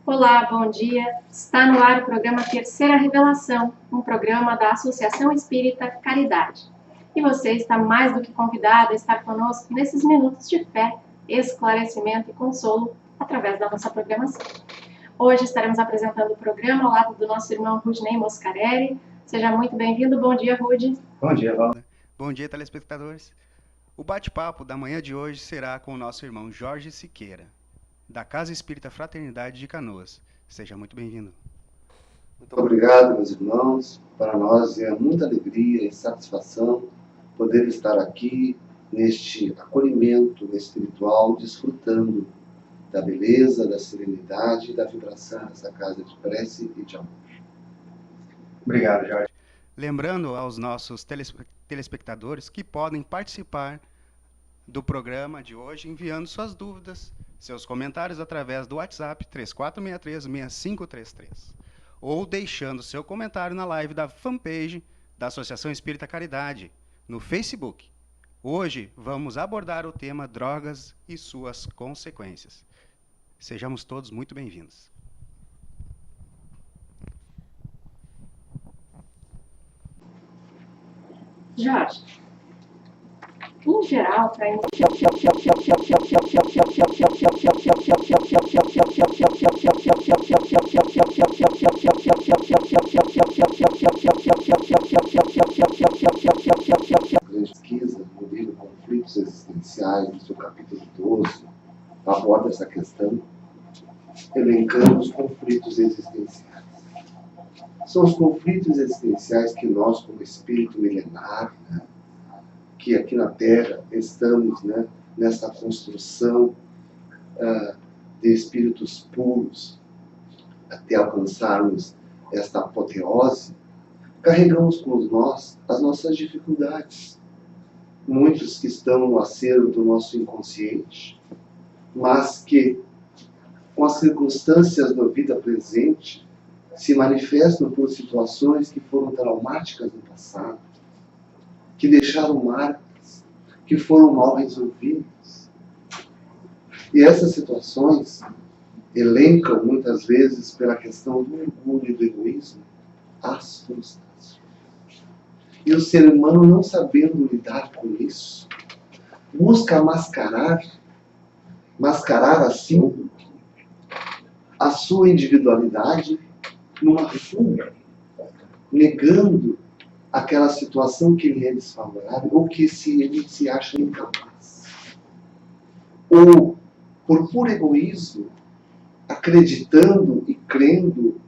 Olá, bom dia. Está no ar o programa Terceira Revelação, um programa da Associação Espírita Caridade. E você está mais do que convidado a estar conosco nesses minutos de fé, esclarecimento e consolo através da nossa programação. Hoje estaremos apresentando o programa ao lado do nosso irmão Rudney Moscarelli. Seja muito bem-vindo. Bom dia, Rudy. Bom dia, Valda. Bom dia, telespectadores. O bate-papo da manhã de hoje será com o nosso irmão Jorge Siqueira, da Casa Espírita Fraternidade de Canoas. Seja muito bem-vindo. Muito obrigado, meus irmãos. Para nós é muita alegria e satisfação poder estar aqui neste acolhimento espiritual, desfrutando da beleza, da serenidade e da vibração dessa casa de prece e de amor. Obrigado, Jorge. Lembrando aos nossos telespectadores que podem participar do programa de hoje enviando suas dúvidas, seus comentários através do WhatsApp 3463-6533 ou deixando seu comentário na live da fanpage da Associação Espírita Caridade no Facebook. Hoje vamos abordar o tema drogas e suas consequências. Sejamos todos muito bem-vindos. Jorge, em geral, para pesquisa no livro Conflitos Existenciais, no seu capítulo 12, aborda essa questão, elencando os conflitos existenciais. São os conflitos existenciais que nós, como espírito milenar, que aqui na Terra estamos nessa construção de espíritos puros, até alcançarmos esta apoteose, carregamos com nós as nossas dificuldades. Muitos que estão no acervo do nosso inconsciente, mas que, com as circunstâncias da vida presente, se manifestam por situações que foram traumáticas no passado, que deixaram marcas, que foram mal resolvidas. E essas situações elencam, muitas vezes, pela questão do orgulho e do egoísmo, as frustrações. E o ser humano, não sabendo lidar com isso, busca mascarar assim a sua individualidade numa fuga, negando aquela situação que lhe é desfavorável ou que ele se acha incapaz. Ou, por puro egoísmo, acreditando e crendo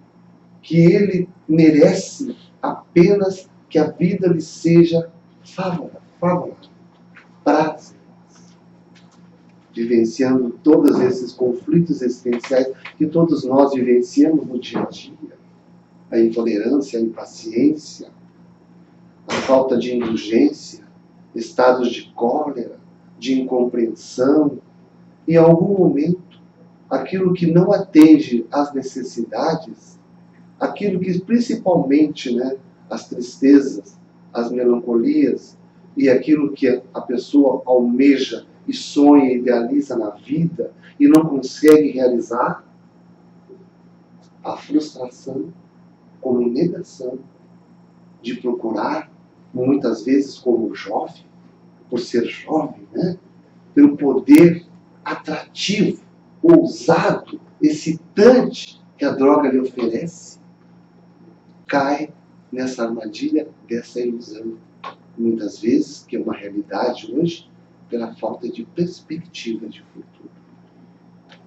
que ele merece apenas que a vida lhe seja favorável, prazerosa. Vivenciando todos esses conflitos existenciais que todos nós vivenciamos no dia a dia, a intolerância, a impaciência, a falta de indulgência, estados de cólera, de incompreensão, e em algum momento, aquilo que não atende às necessidades, aquilo que principalmente, as tristezas, as melancolias, e aquilo que a pessoa almeja e sonha e idealiza na vida e não consegue realizar, a frustração como negação de procurar, muitas vezes como jovem, por ser jovem, pelo poder atrativo, ousado, excitante que a droga lhe oferece, cai nessa armadilha dessa ilusão. Muitas vezes, que é uma realidade hoje, pela falta de perspectiva de futuro.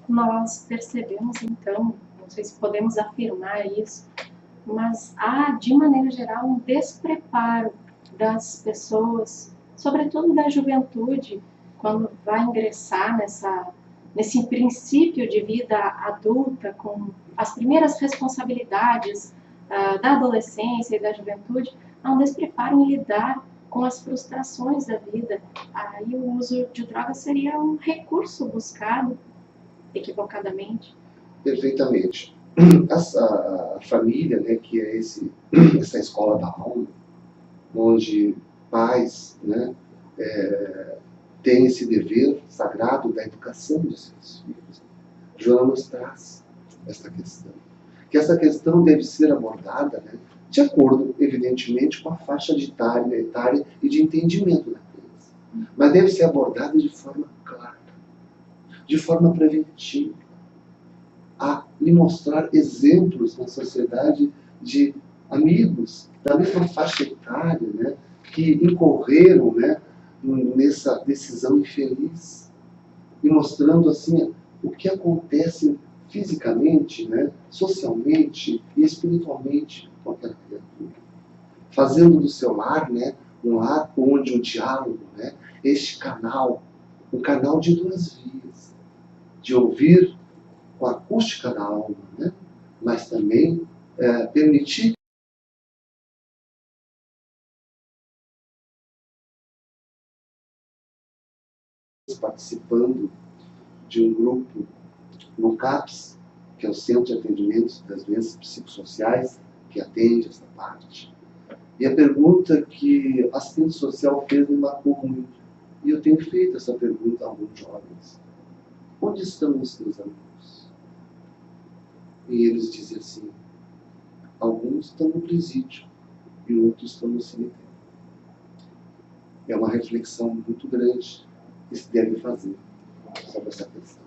Nós percebemos, então, não sei se podemos afirmar isso, mas há, de maneira geral, um despreparo das pessoas, sobretudo da juventude, quando vai ingressar nesse princípio de vida adulta, com as primeiras responsabilidades da adolescência e da juventude, há um despreparo em lidar com as frustrações da vida. Aí o uso de drogas seria um recurso buscado equivocadamente. Perfeitamente. A família, que é essa escola da alma, onde pais têm esse dever sagrado da educação de seus filhos. Joana nos traz essa questão. Que essa questão deve ser abordada, né, de acordo, evidentemente, com a faixa etária e de entendimento da criança. Mas deve ser abordada de forma clara, de forma preventiva, a lhe mostrar exemplos na sociedade de amigos da mesma faixa etária, né, que incorreram, né, nessa decisão infeliz, e mostrando assim o que acontece fisicamente, né, socialmente e espiritualmente com aquela criatura. Fazendo do seu lar, né, um lar onde o diálogo, né, este canal, um canal de duas vias, de ouvir com a acústica da alma, né, mas também permitir participando de um grupo no CAPS, que é o Centro de Atendimento das Doenças Psicossociais, que atende essa parte. E a pergunta que a assistente social fez me marcou muito. E eu tenho feito essa pergunta a alguns jovens. Onde estão os teus amigos? E eles dizem assim, alguns estão no presídio e outros estão no cemitério. É uma reflexão muito grande que se deve fazer sobre essa questão.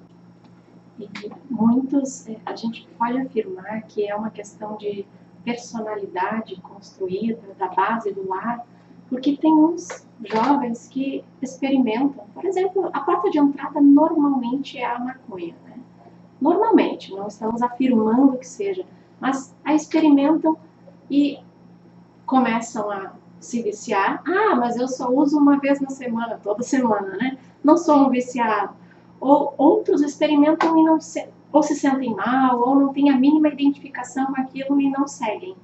E muitos, a gente pode afirmar que é uma questão de personalidade construída da base do lar, porque tem uns jovens que experimentam, por exemplo, a porta de entrada normalmente é a maconha, né? Normalmente, não estamos afirmando que seja, mas a experimentam e começam a se viciar. Ah, mas eu só uso uma vez na semana, toda semana, né? Não sou um viciado. Ou outros experimentam e não se, ou se sentem mal, ou não têm a mínima identificação com aquilo e não seguem.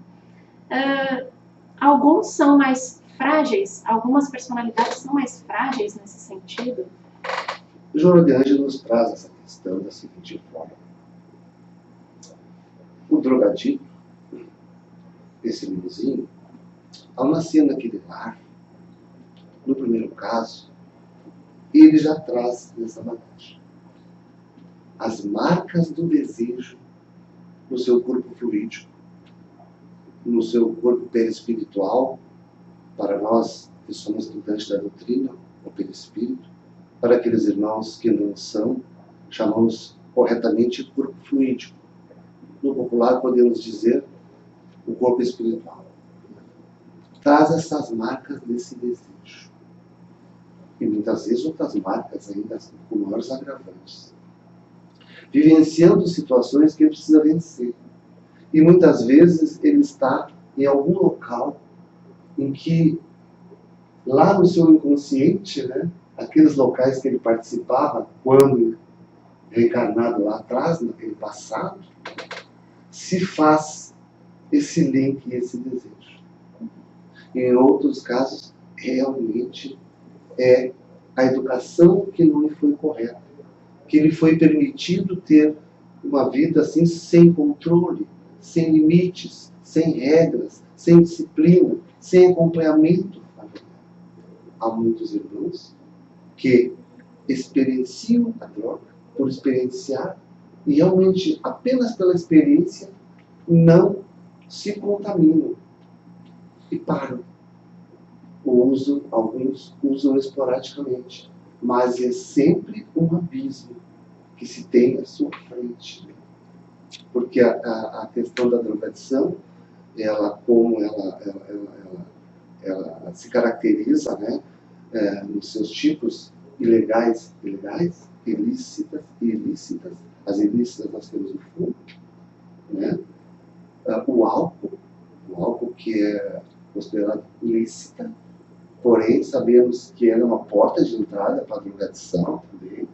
Alguns são mais frágeis, algumas personalidades são mais frágeis nesse sentido. Joana de Ângeles nos traz essa questão da seguinte forma. O drogadito, esse meninozinho, ao nascer naquele lar, no primeiro caso, ele já traz nessa bagagem as marcas do desejo no seu corpo fluídico, no seu corpo perispiritual, para nós que somos estudantes da doutrina, o perispírito, para aqueles irmãos que não são, chamamos corretamente corpo fluídico. No popular podemos dizer o corpo espiritual. Traz essas marcas desse desejo. E muitas vezes outras marcas ainda com maiores agravantes. Vivenciando situações que ele precisa vencer. E muitas vezes ele está em algum local em que, lá no seu inconsciente, né, aqueles locais que ele participava quando reencarnado lá atrás, naquele passado, se faz esse link, esse desejo. Em outros casos, realmente é a educação que não lhe foi correta, que lhe foi permitido ter uma vida assim sem controle, sem limites, sem regras, sem disciplina, sem acompanhamento familiar. Há muitos irmãos que experienciam a droga por experienciar e realmente apenas pela experiência não se contaminam e param. Alguns usam esporadicamente, mas é sempre um abismo que se tem à sua frente. Porque a questão da drogadição, como ela se caracteriza, né, nos seus tipos ilícitas e ilícitas. As ilícitas nós temos o fumo, né? O álcool que é considerado ilícita, porém sabemos que ela é uma porta de entrada para a drogadição também.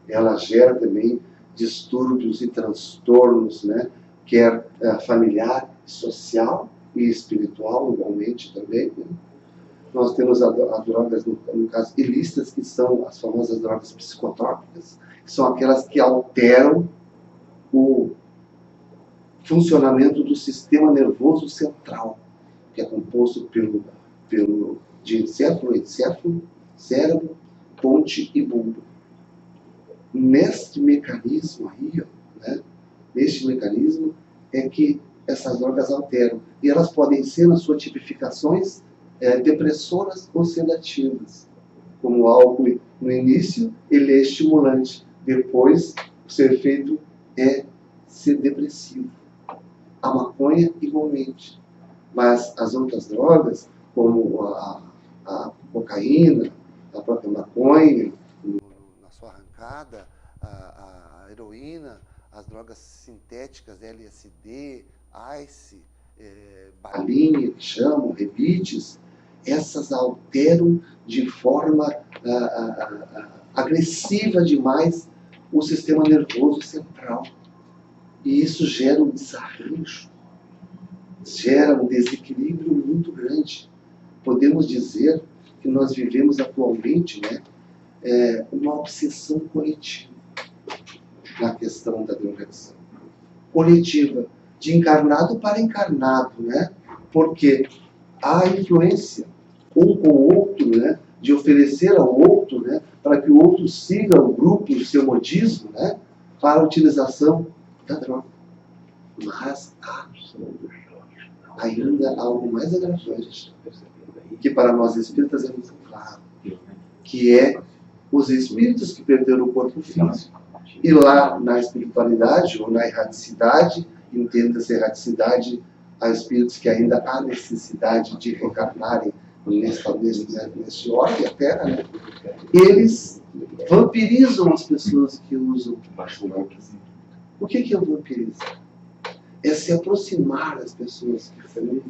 Ela gera também distúrbios e transtornos, né? Quer familiar, social e espiritual igualmente também, né? Nós temos as drogas, no caso, ilícitas, que são as famosas drogas psicotrópicas, que são aquelas que alteram o funcionamento do sistema nervoso central, que é composto de encéfalo, cérebro, ponte e bulbo. Neste mecanismo aí, né, neste mecanismo é que essas drogas alteram. E elas podem ser, nas suas tipificações, depressoras ou sedativas. Como o álcool, no início, ele é estimulante. Depois, o seu efeito é ser depressivo. A maconha, igualmente. Mas as outras drogas, como a cocaína, a própria maconha, na sua arrancada, a heroína, as drogas sintéticas, LSD, ICE, balinha, que chamam, rebites, essas alteram de forma agressiva demais o sistema nervoso central. E isso gera um desarranjo, gera um desequilíbrio muito grande. Podemos dizer que nós vivemos atualmente, né, uma obsessão coletiva na questão da drogadição. Coletiva, de encarnado para encarnado, né? Porque há influência um com o outro, né, de oferecer ao outro, né, para que o outro siga o grupo, o seu modismo, né, para a utilização da droga. Mas há ainda algo mais agravante, que para nós espíritas é muito claro, que é os espíritos que perderam o corpo físico. E lá na espiritualidade, ou na erraticidade, entenda-se erraticidade a espíritos que ainda há necessidade de reencarnarem neste orbe, a Terra, né? Eles vampirizam as pessoas que usam drogas. O que é o vampirizar? É se aproximar das pessoas que fumam,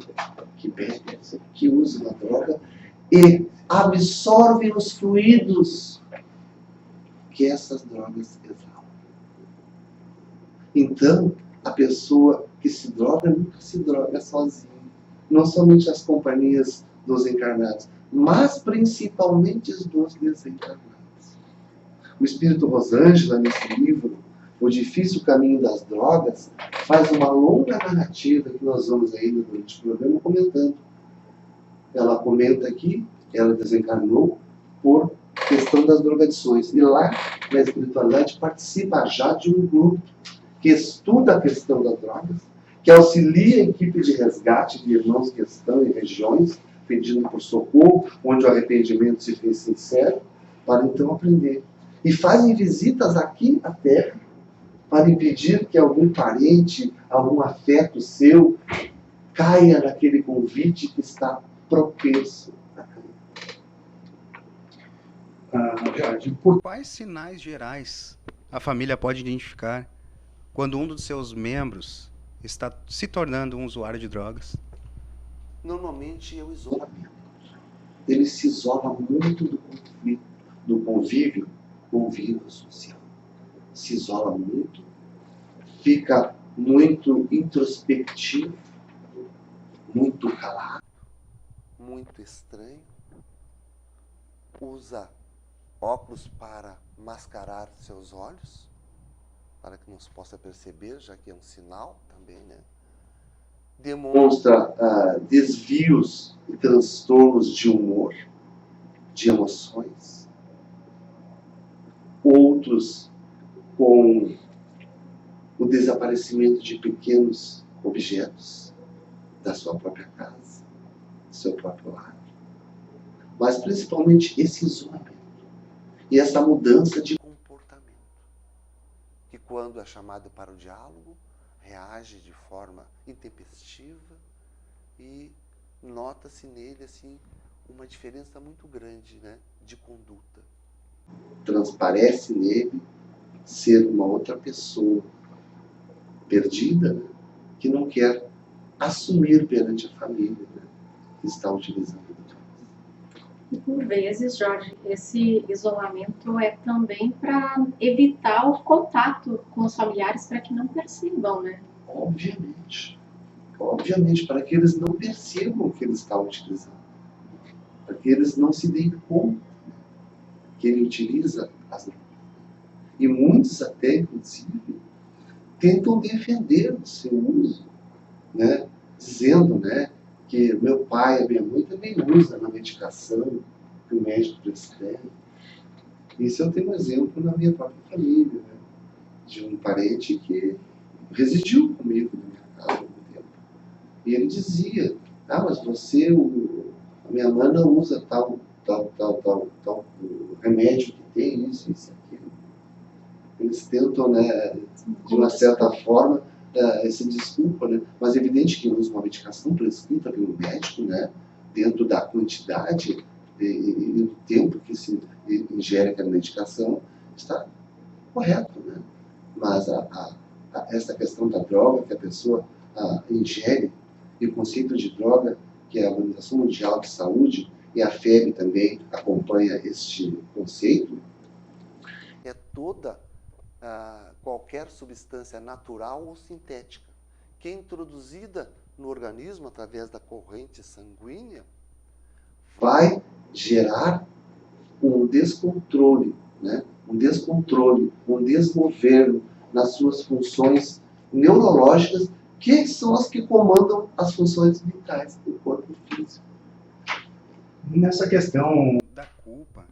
que bebem, que usam a droga e absorvem os fluidos que essas drogas exalam. Então, a pessoa que se droga nunca se droga sozinha. Não somente as companhias dos encarnados, mas principalmente os dos desencarnados. O Espírito Rosângela, nesse livro, O Difícil Caminho das Drogas, faz uma longa narrativa que nós vamos ainda durante o programa comentando. Ela comenta aqui, ela desencarnou por questão das drogadições. E lá, na espiritualidade, participa já de um grupo que estuda a questão das drogas, que auxilia a equipe de resgate de irmãos que estão em regiões pedindo por socorro, onde o arrependimento se fez sincero, para então aprender. E fazem visitas aqui à Terra, para impedir que algum parente, algum afeto seu, caia naquele convite que está propenso a cair. Quais sinais gerais a família pode identificar quando um dos seus membros está se tornando um usuário de drogas? Normalmente é o isolamento. Ele se isola muito do conflito, do convívio social. Se isola muito, fica muito introspectivo, muito calado, muito estranho, usa óculos para mascarar seus olhos, para que não se possa perceber, já que é um sinal também, né? Demonstra desvios e transtornos de humor, de emoções. Outros com o desaparecimento de pequenos objetos da sua própria casa, do seu próprio lar. Mas principalmente esse isolamento e essa mudança de comportamento, que quando é chamado para o diálogo, reage de forma intempestiva e nota-se nele assim uma diferença muito grande, né, de conduta. Transparece nele ser uma outra pessoa perdida, né, que não quer assumir perante a família, né, que está utilizando. E por vezes, Jorge, esse isolamento é também para evitar o contato com os familiares para que não percebam, né? Obviamente. Obviamente, para que eles não percebam o que ele está utilizando. Para que eles não se deem conta que ele utiliza as drogas. E muitos até, inclusive, tentam defender o seu uso, né? Dizendo, né, que meu pai e minha mãe também usam na medicação que o médico prescreve. Isso eu tenho um exemplo na minha própria família, né? De um parente que residiu comigo na minha casa há algum tempo. E ele dizia, mas você, a minha mãe não usa tal remédio que tem, isso, aquilo. Eles tentam, né, de uma certa forma, se desculpa, né? Mas é evidente que usa uma medicação prescrita pelo médico, né, dentro da quantidade e do tempo que se ingere aquela medicação, está correto, né? Mas essa questão da droga que a pessoa ingere, e o conceito de droga, que é a Organização Mundial de Saúde, e a FEB também acompanha este conceito, é toda qualquer substância natural ou sintética que é introduzida no organismo através da corrente sanguínea, vai gerar um descontrole, né? Um desgoverno nas suas funções neurológicas, que são as que comandam as funções vitais do corpo físico. Nessa questão da culpa,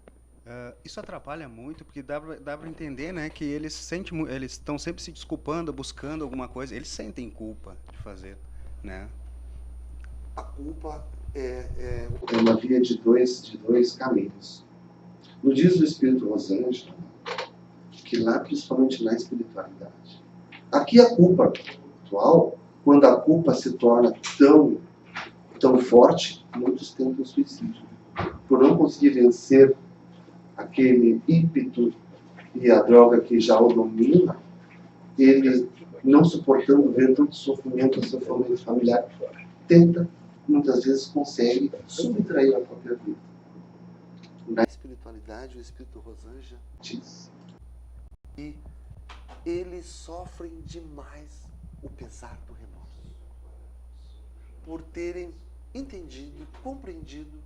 isso atrapalha muito, porque dá para entender, né, que eles estão sempre se desculpando, buscando alguma coisa, eles sentem culpa de fazer, né? A culpa é uma via de dois caminhos. Nos diz o Espírito Rosângela que lá, principalmente na espiritualidade, aqui a culpa atual, quando a culpa se torna tão forte, muitos tentam suicídio. Por não conseguir vencer aquele ímpeto e a droga que já o domina, ele, não suportando ver tanto sofrimento, o sofrimento familiar, tenta, muitas vezes consegue subtrair a própria vida. Na espiritualidade, o Espírito Rosângela diz que eles sofrem demais o pesar do remorso, por terem entendido, compreendido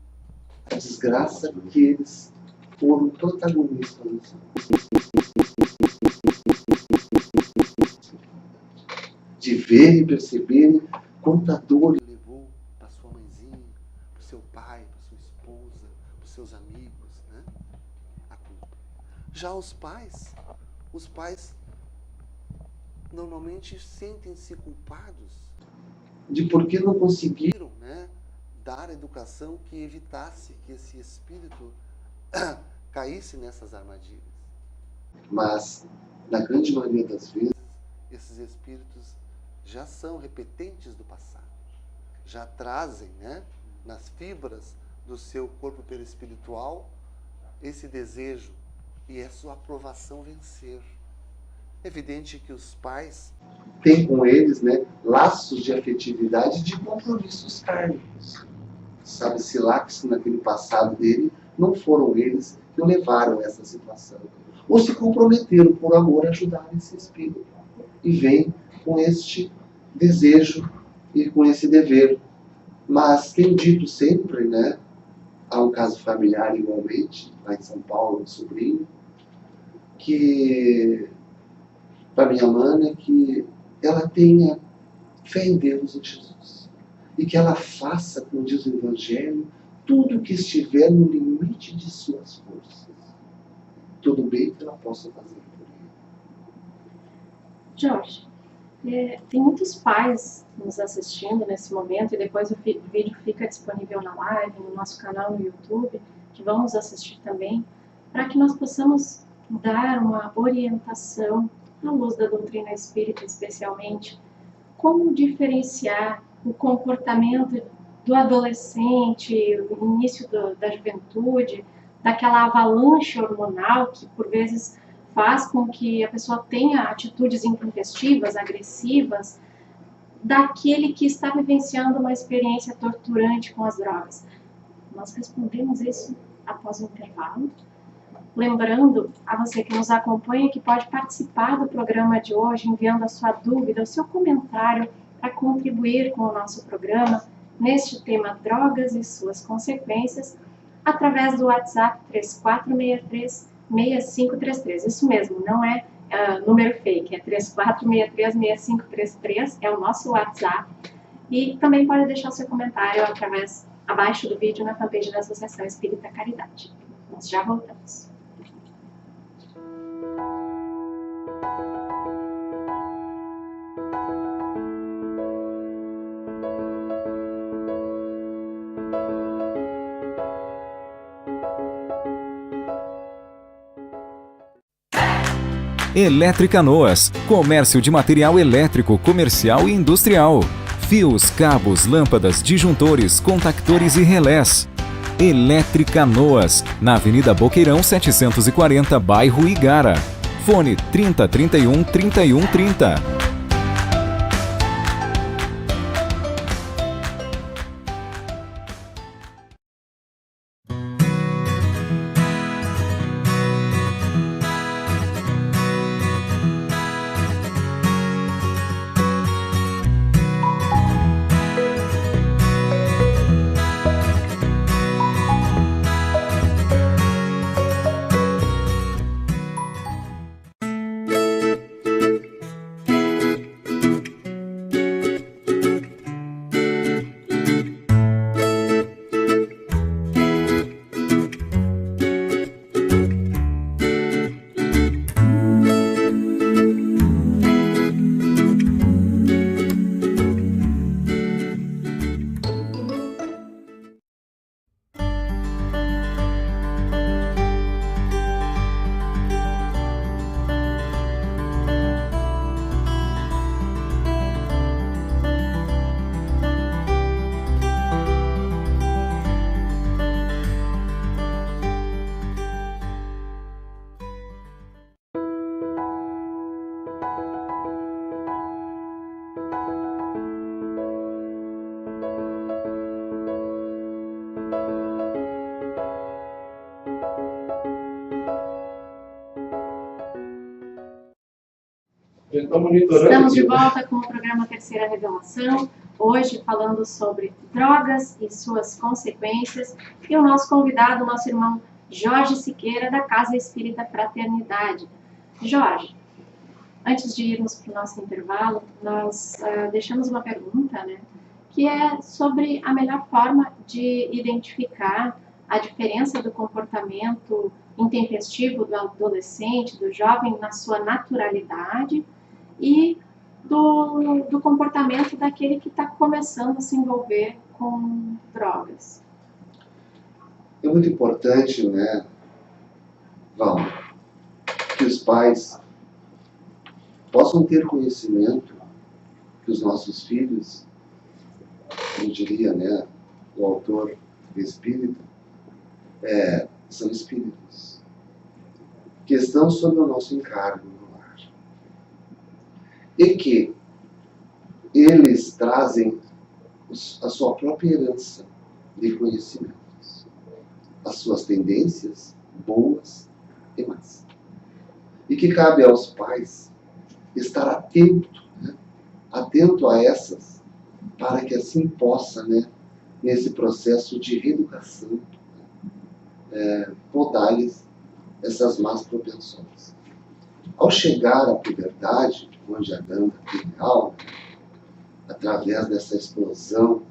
a desgraça que eles foram protagonistas. De ver e perceberem quanta dor ele levou para sua mãezinha, para o seu pai, para sua esposa, para os seus amigos, né? A culpa. Já os pais normalmente sentem-se culpados de porque não conseguiram, né, dar a educação que evitasse que esse espírito caísse nessas armadilhas. Mas, na grande maioria das vezes, esses espíritos já são repetentes do passado. Já trazem, né, nas fibras do seu corpo perispiritual esse desejo e a sua aprovação vencer. É evidente que os pais têm com eles, né, laços de afetividade e de compromissos kármicos. Sabe-se lá que naquele passado dele não foram eles que o levaram a essa situação. Ou se comprometeram por amor a ajudar esse espírito. E vem com este desejo e com esse dever. Mas tem dito sempre, né, há um caso familiar igualmente, lá em São Paulo, um sobrinho, que para minha mãe é que ela tenha fé em Deus, em Jesus. E que ela faça, como diz o Evangelho, tudo o que estiver no limite de suas forças. Tudo bem que ela possa fazer por ele. Jorge, tem muitos pais nos assistindo nesse momento, e depois o vídeo fica disponível na live, no nosso canal no YouTube, que vão nos assistir também, para que nós possamos dar uma orientação, à luz da doutrina espírita especialmente, como diferenciar o comportamento do adolescente, o início da juventude, daquela avalanche hormonal que por vezes faz com que a pessoa tenha atitudes intempestivas, agressivas, daquele que está vivenciando uma experiência torturante com as drogas. Nós respondemos isso após o intervalo. Lembrando a você que nos acompanha que pode participar do programa de hoje enviando a sua dúvida, o seu comentário para contribuir com o nosso programa neste tema drogas e suas consequências através do WhatsApp 3463-6533. Isso mesmo, não é número fake, é 3463-6533, é o nosso WhatsApp. E também pode deixar o seu comentário abaixo do vídeo na fanpage da Associação Espírita Caridade. Nós já voltamos. Eletricanoas, comércio de material elétrico, comercial e industrial. Fios, cabos, lâmpadas, disjuntores, contactores e relés. Eletricanoas, na Avenida Boqueirão 740, bairro Igara. Fone 30 31 31 30. Estamos de volta com o programa Terceira Revelação, hoje falando sobre drogas e suas consequências, e o nosso convidado, o nosso irmão Jorge Siqueira, da Casa Espírita Fraternidade. Jorge, antes de irmos para o nosso intervalo, nós deixamos uma pergunta, né, que é sobre a melhor forma de identificar a diferença do comportamento intempestivo do adolescente, do jovem, na sua naturalidade, e do comportamento daquele que está começando a se envolver com drogas. É muito importante, né, Val, que os pais possam ter conhecimento que os nossos filhos, eu diria, né, o autor espírita, são espíritos que estão sob o nosso encargo no lar. E que eles trazem a sua própria herança de conhecimentos, as suas tendências boas e más. E que cabe aos pais estar atento, né, atento a essas, para que assim possa, né, nesse processo de reeducação, podar-lhes essas más propensões. Ao chegar à puberdade, onde a ganda pineal, através dessa explosão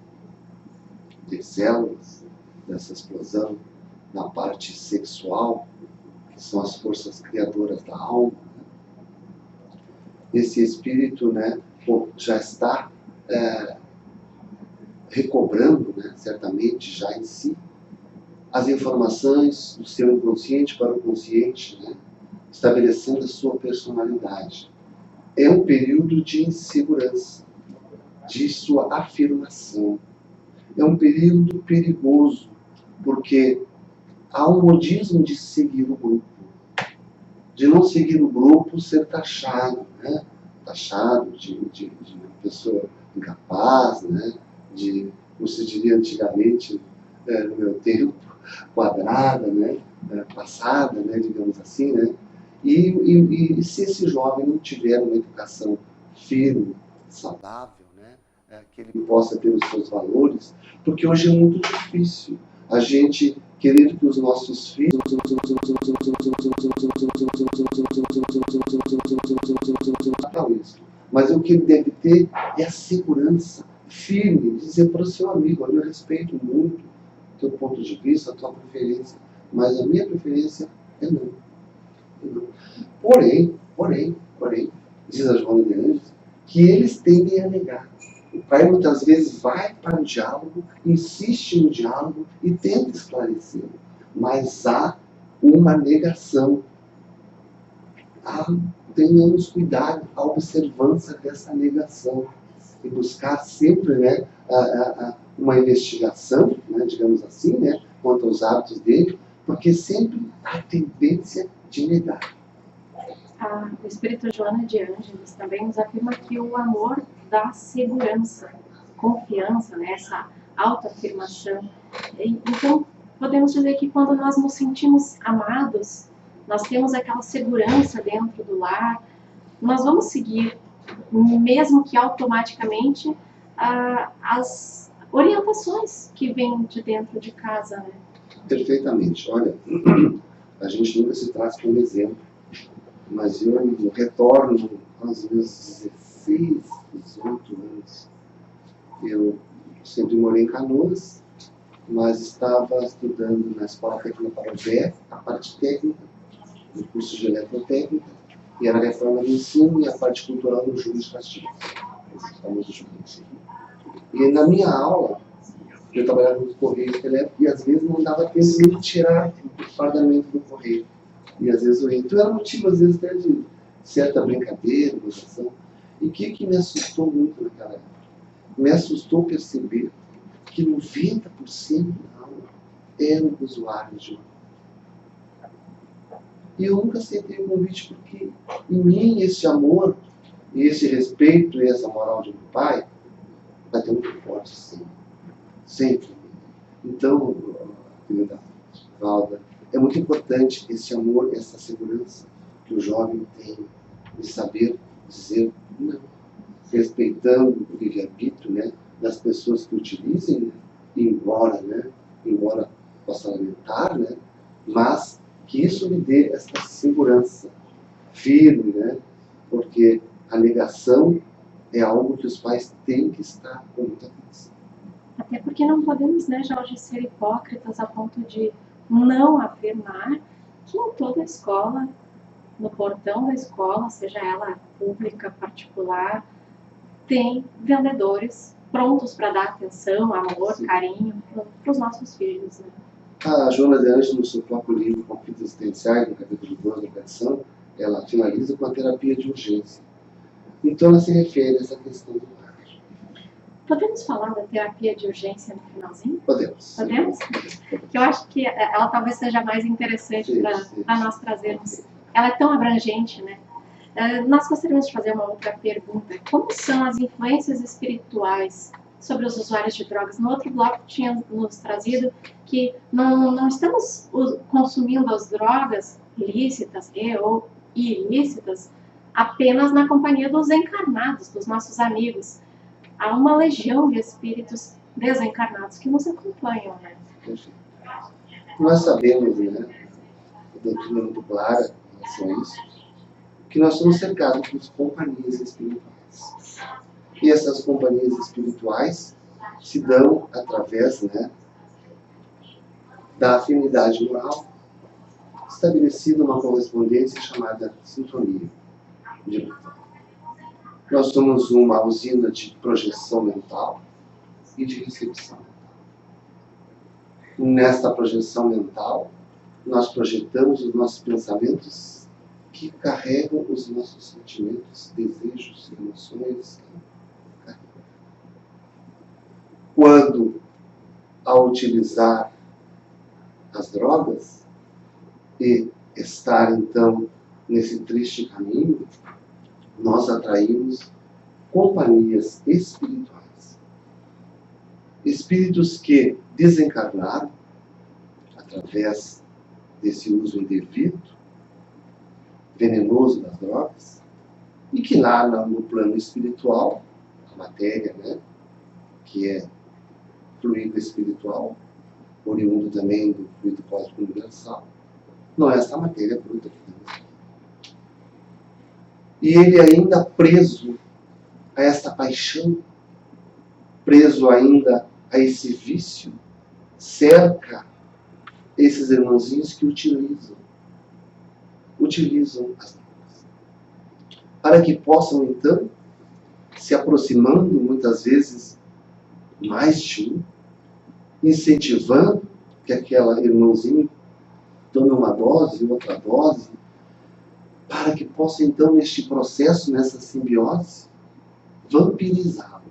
de células, dessa explosão na parte sexual, que são as forças criadoras da alma, esse espírito, né, já está recobrando, né, certamente já em si, as informações do seu inconsciente para o consciente, né, estabelecendo a sua personalidade. É um período de insegurança, de sua afirmação. É um período perigoso, porque há um modismo de seguir o grupo. De não seguir o grupo, ser taxado, né? Taxado de uma pessoa incapaz, né? De, como se diria antigamente, no meu tempo, quadrada, né? Passada, né? Digamos assim, né? E se esse jovem não tiver uma educação firme, saudável, né? Que ele possa ter os seus valores, porque hoje é muito difícil a gente querer que os nossos filhos mas o que ele deve ter é a segurança firme, dizer para o seu amigo: olha, eu respeito muito o teu ponto de vista, a tua preferência, mas a minha preferência é não. Porém, diz a Joana de Anjos, que eles tendem a negar. O pai muitas vezes vai para o diálogo, insiste no diálogo e tenta esclarecê-lo, mas há uma negação. Há tenhamos cuidado à observância dessa negação e buscar sempre, né, uma investigação, né, digamos assim, né, quanto aos hábitos dele, porque sempre há tendência de negar. O Espírito Joana de Ângeles também nos afirma que o amor dá segurança, confiança, né, essa autoafirmação. Então, podemos dizer que quando nós nos sentimos amados, nós temos aquela segurança dentro do lar, nós vamos seguir, mesmo que automaticamente, as orientações que vêm de dentro de casa, né? Perfeitamente. Olha, a gente nunca se traz como exemplo, mas eu retorno aos meus 16, 18 anos. Eu sempre morei em Canoas, mas estava estudando na Escola Técnica Parobé, a parte técnica, no curso de eletrotécnica, e era a reforma do ensino e a parte cultural no Júlio de Castilhos, esse famoso Júlio de Castilhos. E na minha aula, eu trabalhava no correio elétrico e às vezes não dava tempo de tirar o fardamento do correio. E às vezes eu ia. Então era motivo, às vezes, até de certa brincadeira, gozação. E o que me assustou muito naquela época? Me assustou perceber que 90% da aula eram usuários de uma. E eu nunca aceitei o convite porque em mim esse amor, e esse respeito e essa moral de meu pai vai ter muito forte sempre. Sempre. Então, querida Valda, é muito importante esse amor, essa segurança que o jovem tem de saber dizer não, respeitando o livre-arbítrio, né, das pessoas que utilizem, né, embora possa lamentar, né, mas que isso lhe dê essa segurança firme, né, porque a negação é algo que os pais têm que estar com muita atenção. Até porque não podemos, né, Jorge, ser hipócritas a ponto de não afirmar que em toda a escola, no portão da escola, seja ela pública, particular, tem vendedores prontos para dar atenção, amor, sim, carinho para os nossos filhos, né? A Joana de Ângeles, no seu próprio livro Conflitos Existenciais, no capítulo 2 da petição, ela finaliza com a terapia de urgência. Então ela se refere a essa questão do lar. Podemos falar da terapia de urgência no finalzinho? Podemos. Podemos? Eu acho que ela talvez seja mais interessante para nós trazermos. Ela é tão abrangente, né? Nós gostaríamos de fazer uma outra pergunta. Como são as influências espirituais sobre os usuários de drogas? No outro bloco tinha nos trazido que não estamos consumindo as drogas ilícitas ou ilícitas apenas na companhia dos encarnados, dos nossos amigos. Há uma legião de espíritos desencarnados que nos acompanham, né? Nós sabemos, né, a doutrina muito clara em relação a isso, que nós somos cercados por companhias espirituais. E essas companhias espirituais se dão através, né, da afinidade moral, estabelecida uma correspondência chamada sintonia de mental. Nós somos uma usina de projeção mental e de recepção mental. Nesta projeção mental, nós projetamos os nossos pensamentos que carregam os nossos sentimentos, desejos, emoções. Quando, ao utilizar as drogas e estar, então, nesse triste caminho, nós atraímos companhias espirituais. Espíritos que desencarnaram através desse uso indevido, venenoso das drogas, e que lá no plano espiritual, a matéria, né, que é fluido espiritual, oriundo também do fluido cósmico universal, não é essa matéria bruta que temos. E ele ainda preso a essa paixão, preso ainda a esse vício, cerca esses irmãozinhos que utilizam as drogas. Para que possam, então, se aproximando, muitas vezes, mais de um, incentivando que aquela irmãozinho tome uma dose, outra dose, para para que possa, então, neste processo, nessa simbiose, vampirizá-lo.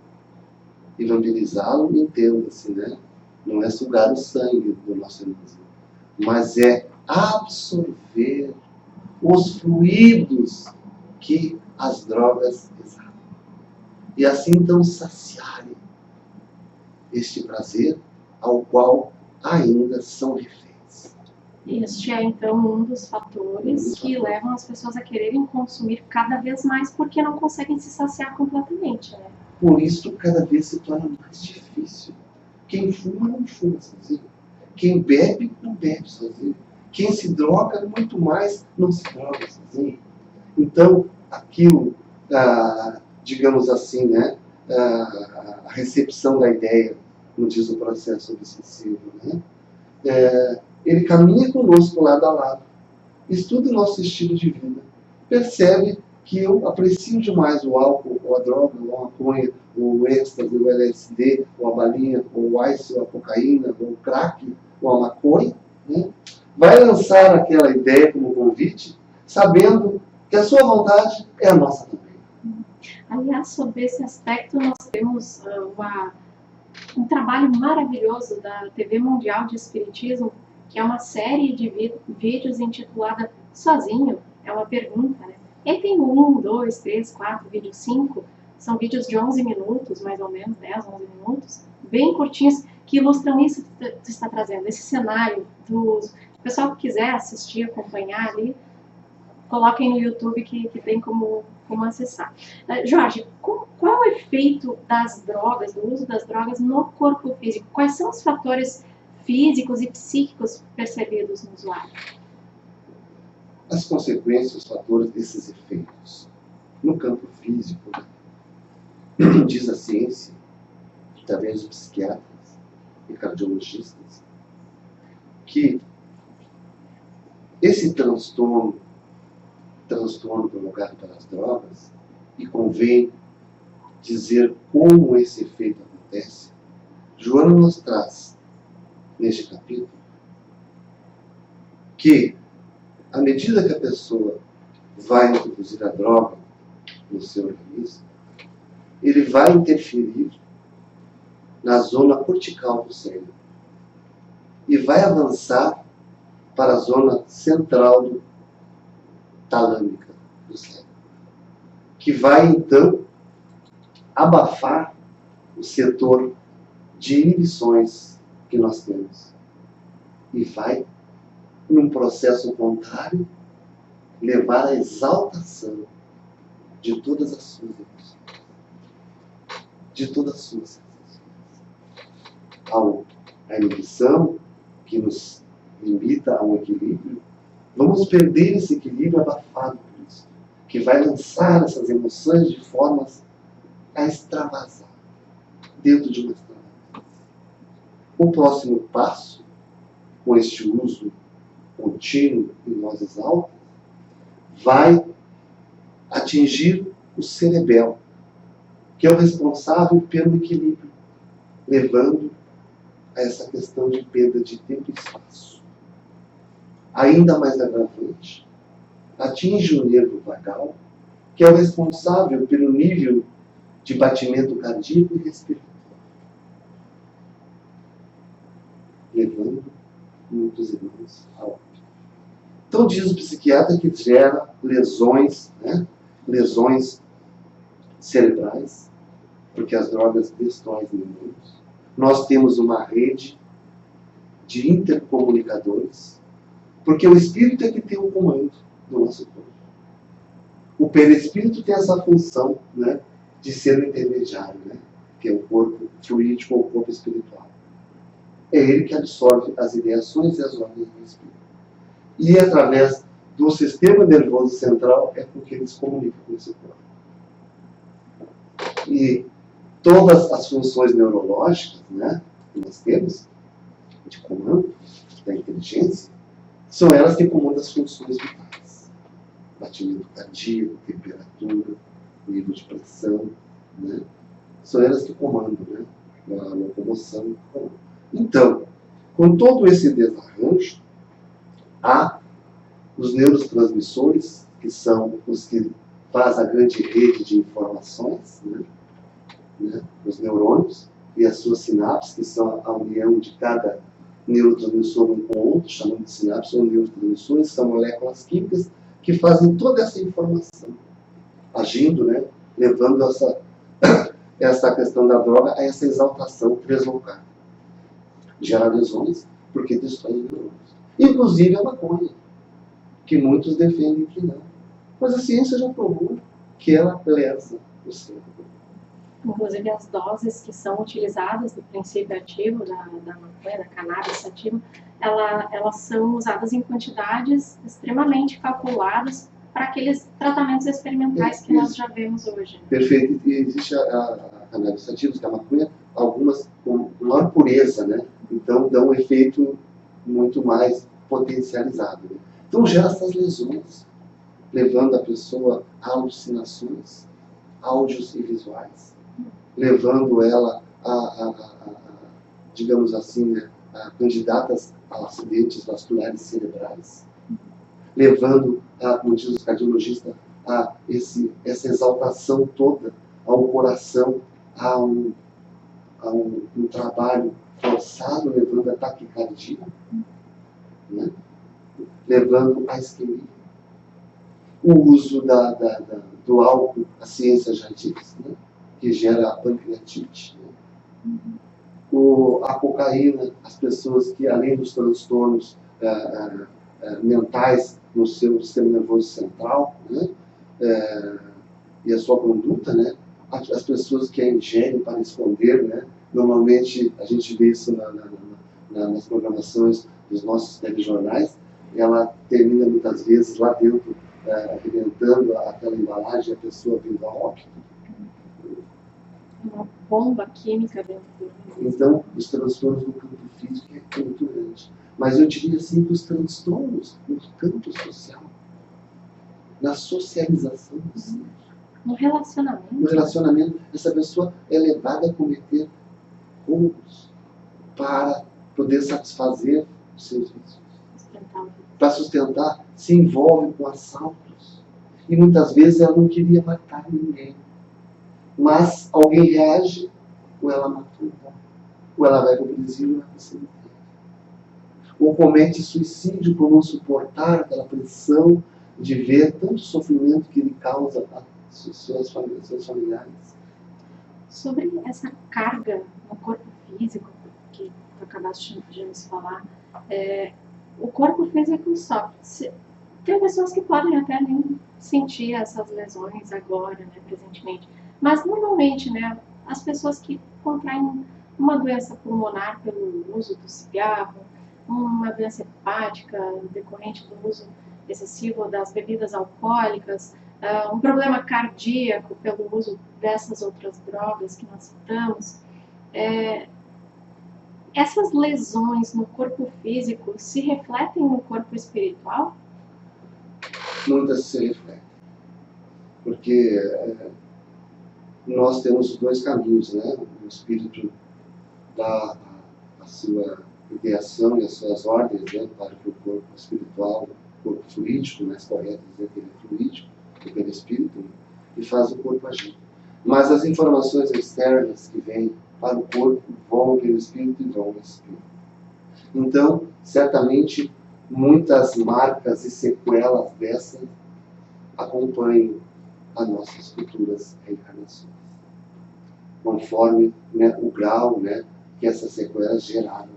E vampirizá-lo, entenda-se, né? Não é sugar o sangue do nosso organismo, mas é absorver os fluidos que as drogas exalam. E assim, então, saciarem este prazer ao qual ainda são reféns. Este é, então, um dos fatores que levam as pessoas a quererem consumir cada vez mais porque não conseguem se saciar completamente, né? Por isso, cada vez se torna mais difícil. Quem fuma, não fuma sozinho. Quem bebe, não bebe sozinho. Quem se droga, muito mais, não se droga sozinho. Então, aquilo, digamos assim, né, a recepção da ideia, como diz o processo obsessivo, né, ele caminha conosco lado a lado, estuda o nosso estilo de vida, percebe que eu aprecio demais o álcool, ou a droga, ou a maconha, ou o êxtase, ou o LSD, ou a balinha, ou o ice, ou a cocaína, ou o crack, ou a maconha, né? Vai lançar aquela ideia como convite, sabendo que a sua vontade é a nossa também. Aliás, sobre esse aspecto, nós temos um trabalho maravilhoso da TV Mundial de Espiritismo, que é uma série de vídeos intitulada Sozinho, é uma pergunta, né? Ele tem 1, 2, 3, 4, vídeo 5, são vídeos de 11 minutos, mais ou menos, 10, 11 minutos, bem curtinhos, que ilustram isso que tu está trazendo, esse cenário dos... O pessoal que quiser assistir, acompanhar ali, coloquem no YouTube que tem como acessar. Jorge, qual é o efeito das drogas, do uso das drogas no corpo físico? Quais são os fatores físicos e psíquicos percebidos no usuário? As consequências, os fatores desses efeitos. No campo físico, diz a ciência, através de psiquiatras e cardiologistas, que esse transtorno provocado pelas drogas, e convém dizer como esse efeito acontece, Joana nos traz, neste capítulo, que, à medida que a pessoa vai introduzir a droga no seu organismo, ele vai interferir na zona cortical do cérebro e vai avançar para a zona central talâmica do cérebro, que vai, então, abafar o setor de inibições que nós temos e vai, num processo contrário, levar à exaltação de todas as suas emoções, de todas as suas sensações. A inibição, que nos limita a um equilíbrio, vamos perder esse equilíbrio abafado por isso, que vai lançar essas emoções de formas a extravasar, dentro de uma extravasância. O próximo passo, com este uso contínuo em doses altas, vai atingir o cerebelo, que é o responsável pelo equilíbrio, levando a essa questão de perda de tempo e espaço. Ainda mais agravante, atinge o nervo vagal, que é o responsável pelo nível de batimento cardíaco e respiratório, levando muitos irmãos a óbito. Então diz o psiquiatra que gera lesões, né? Lesões cerebrais, porque as drogas destroem os neurônios. Nós temos uma rede de intercomunicadores, porque o espírito é que tem o comando do nosso corpo. O perispírito tem essa função, né, de ser o intermediário, né, que é o corpo fluídico ou o corpo espiritual. É ele que absorve as ideações e as ordens do espírito. E através do sistema nervoso central é com que eles comunicam com esse corpo. E todas as funções neurológicas, né, que nós temos, de comando, da inteligência, são elas que comandam as funções vitais. Batimento cardíaco, temperatura, nível de pressão, né? São elas que comandam, né? A locomoção. Então, com todo esse desarranjo, há os neurotransmissores que são os que fazem a grande rede de informações, os neurônios, e as suas sinapses, que são a união de cada neurotransmissor um com o outro, chamando de sinapses ou neurotransmissores, são moléculas químicas que fazem toda essa informação, agindo, levando essa questão da droga a essa exaltação treslocal. Gera lesões porque destrói os neurônios. Inclusive a maconha, que muitos defendem que não. Mas a ciência já provou que ela lesa o cérebro. Inclusive as doses que são utilizadas do princípio ativo da maconha, da cannabis sativa, elas são usadas em quantidades extremamente calculadas para aqueles tratamentos experimentais que nós já vemos hoje. Perfeito. E existe a cannabis sativa, que é a maconha, algumas com maior pureza, então dão um efeito muito mais potencializado. Então gera essas lesões, levando a pessoa a alucinações, áudios e visuais, levando ela digamos assim, a candidatas a acidentes vasculares cerebrais, levando, como diz os cardiologistas, a essa exaltação toda ao coração, a um trabalho forçado, levando a taquicardia, levando a isquemia. O uso do álcool, a ciência já diz, que gera a pancreatite. A cocaína, as pessoas que, além dos transtornos mentais no seu sistema nervoso central, e a sua conduta, as pessoas que a ingerem para esconder, normalmente a gente vê isso nas programações dos nossos telejornais, ela termina muitas vezes lá dentro, arrebentando aquela embalagem, a pessoa vindo a óbito. Uma bomba química dentro do organismo. Então, os transtornos no campo físico é muito grande. Mas eu diria assim que os transtornos no campo social, na socialização do ser, no relacionamento. No relacionamento, essa pessoa é levada a cometer roubos para poder satisfazer os seus vícios. Para sustentar, se envolve com assaltos. E muitas vezes ela não queria matar ninguém. Mas alguém reage, ou ela matou, ou ela vai para o presídio e vai para o cemitério. Ou comete suicídio por não suportar aquela pressão de ver tanto sofrimento que ele causa a seus familiares. Sobre essa carga no corpo físico, que tu acabaste de nos falar, o corpo físico sofre. Tem pessoas que podem até nem sentir essas lesões agora, presentemente. Mas, normalmente, as pessoas que contraem uma doença pulmonar pelo uso do cigarro, uma doença hepática decorrente do uso excessivo das bebidas alcoólicas, um problema cardíaco pelo uso dessas outras drogas que nós citamos, essas lesões no corpo físico se refletem no corpo espiritual? Muitas se refletem. Porque nós temos dois caminhos, O espírito dá a sua ideação e as suas ordens, para que o corpo espiritual, o corpo fluídico, mais correto dizer que ele é fluídico, pelo espírito, e faz o corpo agir. Mas as informações externas que vêm para o corpo vão pelo espírito e vão ao espírito. Então, certamente, muitas marcas e sequelas dessas acompanham as nossas futuras reencarnações, conforme o grau que essas sequelas geraram,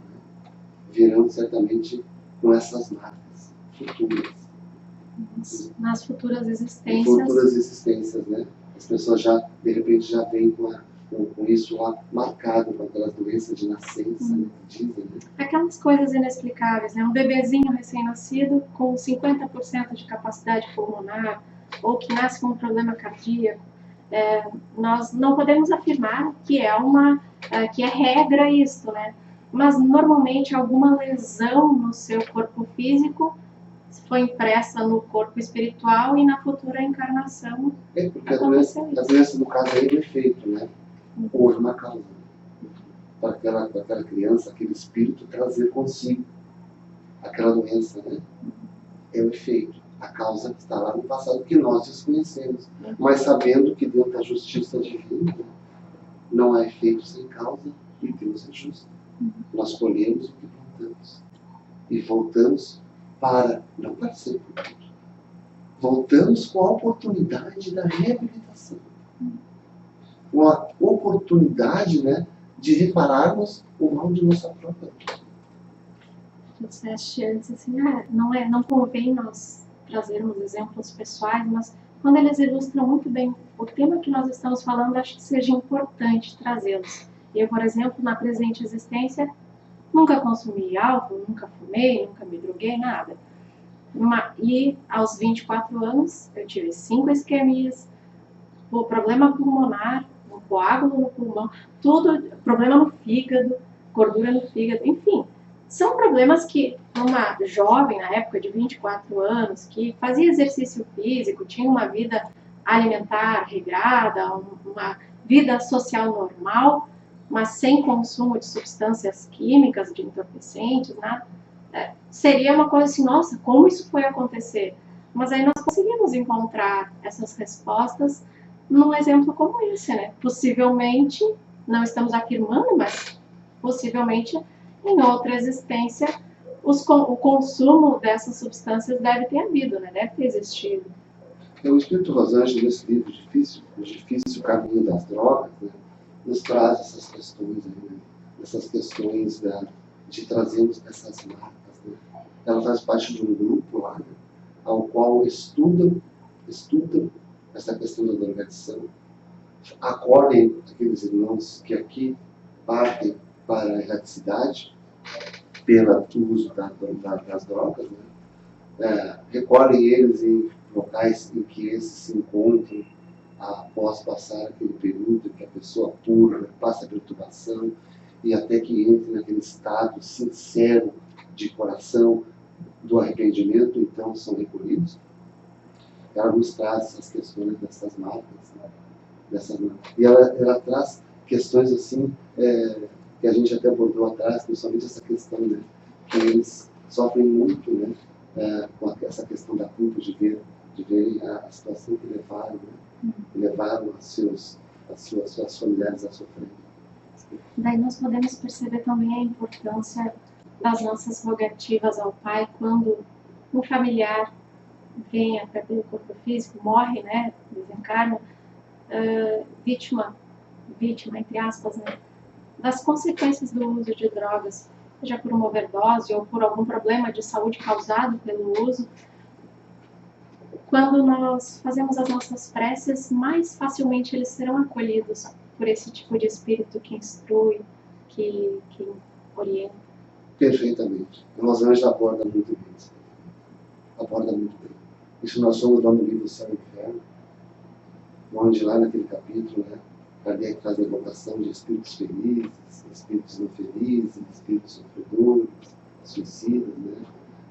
virão certamente com essas marcas futuras. Nas futuras existências. Futuras existências, As pessoas já, de repente, já vêm com isso lá marcado, com aquelas doenças de nascença, que dizem, Aquelas coisas inexplicáveis, um bebezinho recém-nascido com 50% de capacidade pulmonar, ou que nasce com um problema cardíaco. Nós não podemos afirmar que é regra isso, mas normalmente alguma lesão no seu corpo físico foi impressa no corpo espiritual e na futura encarnação. Porque a doença, no caso, aí é um efeito, houve uma causa. Para aquela criança, aquele espírito trazer consigo aquela doença, é o efeito. A causa que está lá no passado, que nós desconhecemos. Mas sabendo que dentro da justiça divina, não há efeito sem causa, e Deus é justo. Nós colhemos o que plantamos. E voltamos não para ser culpado. Voltamos com a oportunidade da reabilitação. Com a oportunidade, né, de repararmos o mal de nossa própria vida. Tu disseste antes assim, não convém nós trazermos exemplos pessoais, mas quando eles ilustram muito bem o tema que nós estamos falando, acho que seja importante trazê-los. Eu, por exemplo, na presente existência, nunca consumi álcool, nunca fumei, nunca me droguei, nada. E aos 24 anos, eu tive 5 isquemias, o problema pulmonar, um coágulo no pulmão, tudo, problema no fígado, gordura no fígado, enfim. São problemas que uma jovem, na época de 24 anos, que fazia exercício físico, tinha uma vida alimentar regrada, uma vida social normal, mas sem consumo de substâncias químicas, de entorpecentes, nada, seria uma coisa assim, nossa, como isso foi acontecer? Mas aí nós conseguimos encontrar essas respostas num exemplo como esse, né? Possivelmente, não estamos afirmando, mas possivelmente em outra existência o consumo dessas substâncias deve ter havido, né? Deve ter existido. O Espírito Rosângela, nesse livro O Difícil Caminho das Drogas, né, nos traz essas questões, né, essas questões de trazermos essas marcas. Né. Ela faz parte de um grupo lá, né, ao qual estudam essa questão da drogadição, acolhem aqueles irmãos que aqui partem para a erraticidade pelo uso das drogas, né, recolhem eles em locais em que esses se encontram após passar aquele período que a pessoa pura, passa a perturbação e até que entre naquele estado sincero de coração do arrependimento, então são recolhidos. Ela nos traz essas questões dessas marcas, né? E ela traz questões assim que a gente até abordou atrás, principalmente essa questão, né, que eles sofrem muito, né, com essa questão da culpa de ver a situação que levaram, né, que levaram as suas familiares a sofrer. Daí nós podemos perceber também a importância das nossas rogativas ao Pai quando um familiar vem a perder o corpo físico, morre, né, desencarna, vítima, entre aspas, né, das consequências do uso de drogas, seja por uma overdose ou por algum problema de saúde causado pelo uso. Quando nós fazemos as nossas preces, mais facilmente eles serão acolhidos por esse tipo de espírito que instrui, que orienta. Perfeitamente. A Rosângela aborda muito bem isso. Aborda muito bem. Isso nós somos lá no livro Céu e Inferno, onde lá naquele capítulo, né, Kardec faz a evocação de espíritos felizes, espíritos não felizes, espíritos sofredores, suicidas, né?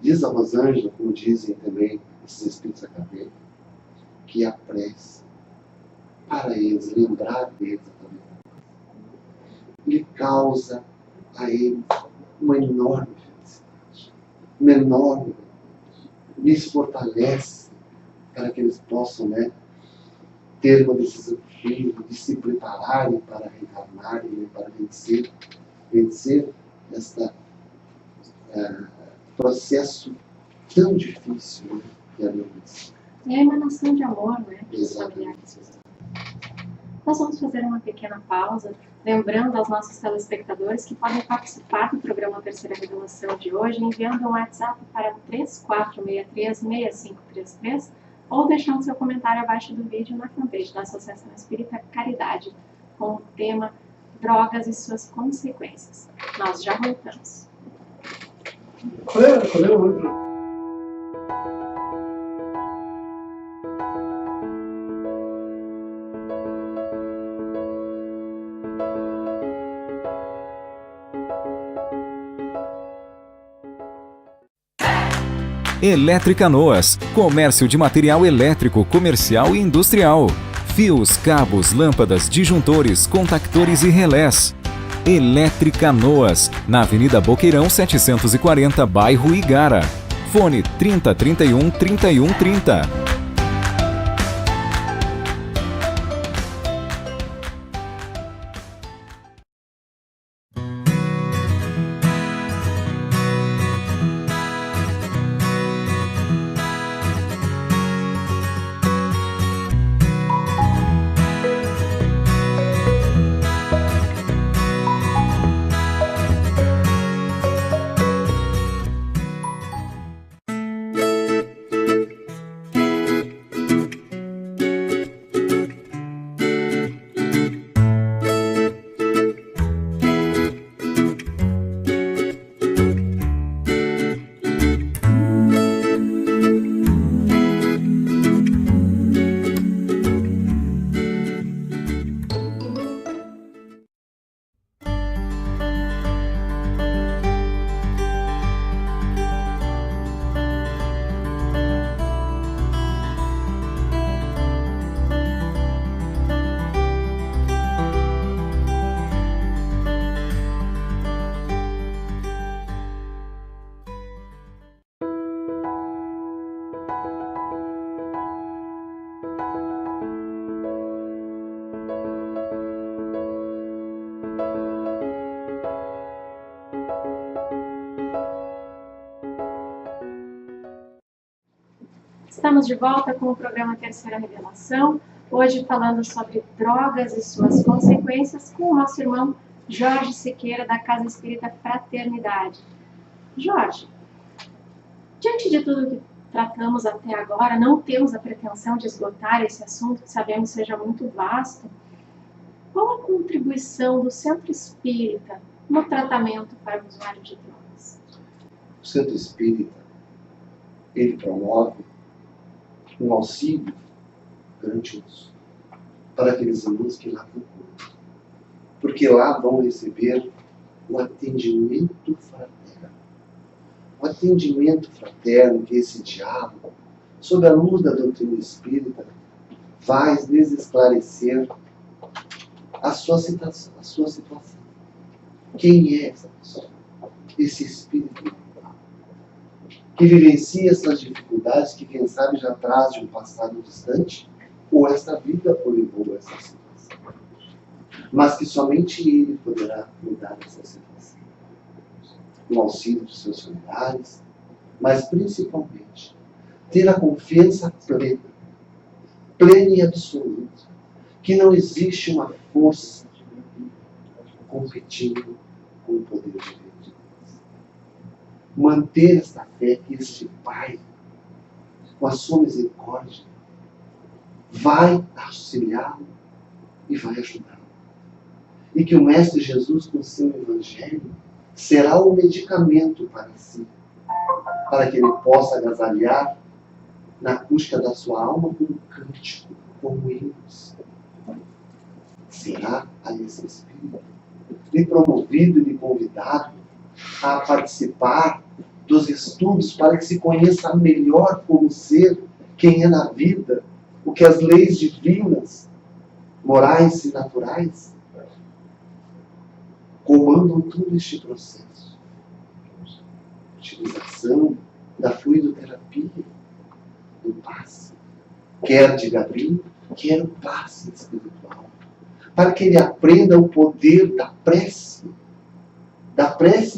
Diz a Rosângela, como dizem também esses espíritos acadêmicos, que a prece, para eles, lembrar deles lhe causa a eles uma enorme felicidade, uma enorme, lhes fortalece para que eles possam, né, ter uma decisão firme de se prepararem para reencarnarem, né, para vencer este processo tão difícil, né, que é a doença. E a emanação de amor, né? Exatamente. Nós vamos fazer uma pequena pausa, lembrando aos nossos telespectadores que podem participar do programa Terceira Revelação de hoje enviando um WhatsApp para 3463-6533 ou deixando seu comentário abaixo do vídeo na fanpage da Associação Espírita Caridade com o tema Drogas e suas consequências. Nós já voltamos. Eletricanoas, comércio de material elétrico, comercial e industrial. Fios, cabos, lâmpadas, disjuntores, contactores e relés. Eletricanoas, na Avenida Boqueirão 740, bairro Igara. Fone 3031 3130. Estamos de volta com o programa Terceira Revelação, hoje falando sobre drogas e suas consequências com o nosso irmão Jorge Siqueira, da Casa Espírita Fraternidade. Jorge, diante de tudo que tratamos até agora, não temos a pretensão de esgotar esse assunto, que sabemos seja muito vasto. Qual a contribuição do Centro Espírita no tratamento para o usuário de drogas? O Centro Espírita, ele promove um auxílio grandioso para aqueles irmãos que lá procuram. Porque lá vão receber o atendimento fraterno. O atendimento fraterno, que é esse diálogo, sob a luz da doutrina espírita, vai lhes esclarecer a sua situação. Quem é essa pessoa? Esse espírito que vivencia essas dificuldades que, quem sabe, já traz de um passado distante, ou esta vida o levou a essa situação. Mas que somente ele poderá mudar essa situação. No auxílio dos seus familiares, mas principalmente ter a confiança plena e absoluta, que não existe uma força competindo com o poder de Deus. Manter esta fé que este Pai, com a sua misericórdia, vai auxiliá-lo e vai ajudá-lo. E que o Mestre Jesus, com o seu Evangelho, será o medicamento para si, para que ele possa agasalhar na acústica da sua alma com um cântico, como hinos. Será a esse Espírito lhe promovido e lhe convidado a participar dos estudos para que se conheça melhor como ser, quem é na vida, o que as leis divinas, morais e naturais comandam todo este processo. Utilização da fluidoterapia, do passe, quer de Gabriel, quer o passe espiritual, para que ele aprenda o poder da prece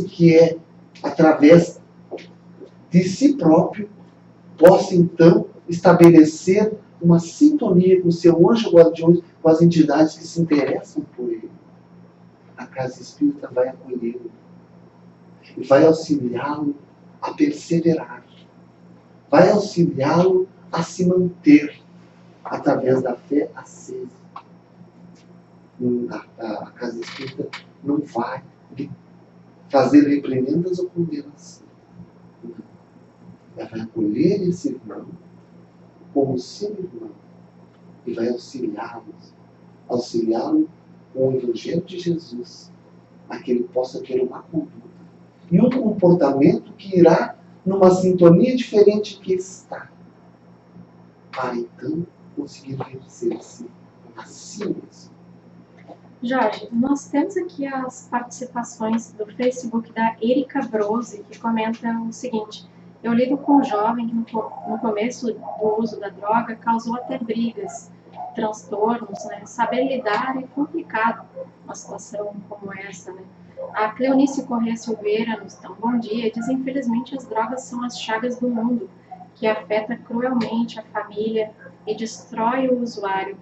que é através de si próprio, possa então estabelecer uma sintonia com o seu anjo guardião, com as entidades que se interessam por ele. A Casa Espírita vai acolhê-lo e vai auxiliá-lo a perseverar, vai auxiliá-lo a se manter através da fé acesa. A Casa Espírita não vai fazer reprimendas ou condenação. Ela vai acolher esse irmão como seu irmão e vai auxiliá-lo com o Evangelho de Jesus, a que ele possa ter uma conduta e um comportamento que irá numa sintonia diferente que está, para então conseguir vencer-se a si mesmo. Jorge, nós temos aqui as participações do Facebook da Erika Brose, que comenta o seguinte: Eu lido com um jovem que no começo do uso da droga causou até brigas, transtornos, né? Saber lidar é complicado uma situação como essa, né? A Cleonice Corrêa Silveira nos dá um bom dia, diz: infelizmente as drogas são as chagas do mundo, que afeta cruelmente a família e destrói o usuário.